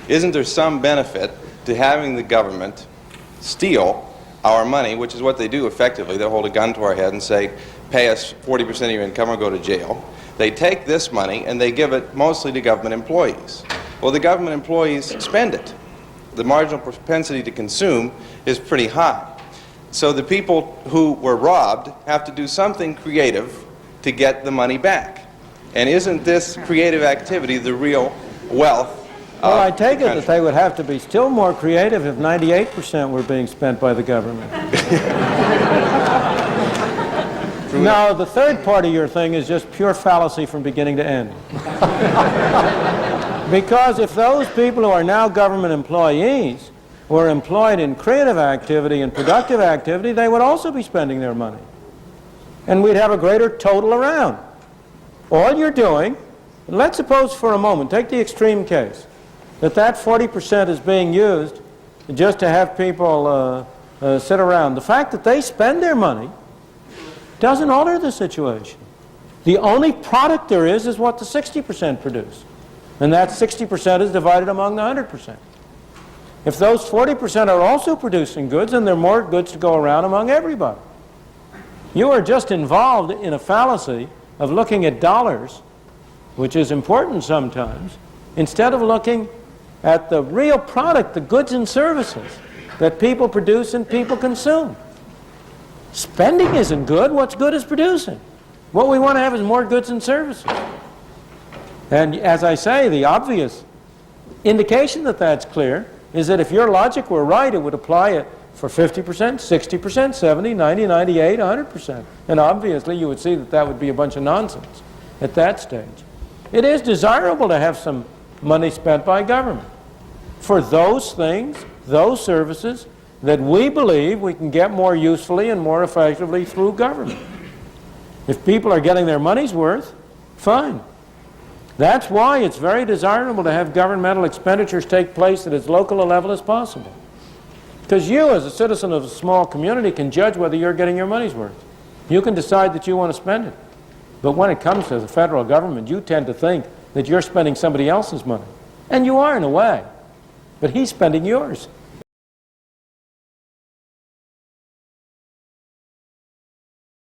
Isn't there some benefit to having the government steal our money, which is what they do effectively? They'll hold a gun to our head and say, pay us 40% of your income or go to jail. They take this money and they give it mostly to government employees. Well, the government employees spend it. The marginal propensity to consume is pretty high. So the people who were robbed have to do something creative to get the money back. And isn't this creative activity the real wealth? Well, I take it that they would have to be still more creative if 98% were being spent by the government. No, the third part of your thing is just pure fallacy from beginning to end. Because if those people who are now government employees were employed in creative activity and productive activity, they would also be spending their money. And we'd have a greater total around. All you're doing, let's suppose for a moment, take the extreme case, that 40% is being used just to have people sit around. The fact that they spend their money doesn't alter the situation. The only product there is what the 60% produce. And that 60% is divided among the 100%. If those 40% are also producing goods, then there are more goods to go around among everybody. You are just involved in a fallacy of looking at dollars, which is important sometimes, instead of looking at the real product, the goods and services that people produce and people consume. Spending isn't good. What's good is producing. What we want to have is more goods and services. And as I say, the obvious indication that that's clear is that if your logic were right, it would apply it for 50%, 60%, 70, 90, 98, 100%. And obviously you would see that that would be a bunch of nonsense at that stage. It is desirable to have some money spent by government for those things, those services that we believe we can get more usefully and more effectively through government. If people are getting their money's worth, fine. That's why it's very desirable to have governmental expenditures take place at as local a level as possible. Because you, as a citizen of a small community, can judge whether you're getting your money's worth. You can decide that you want to spend it. But when it comes to the federal government, you tend to think that you're spending somebody else's money. And you are in a way. But he's spending yours.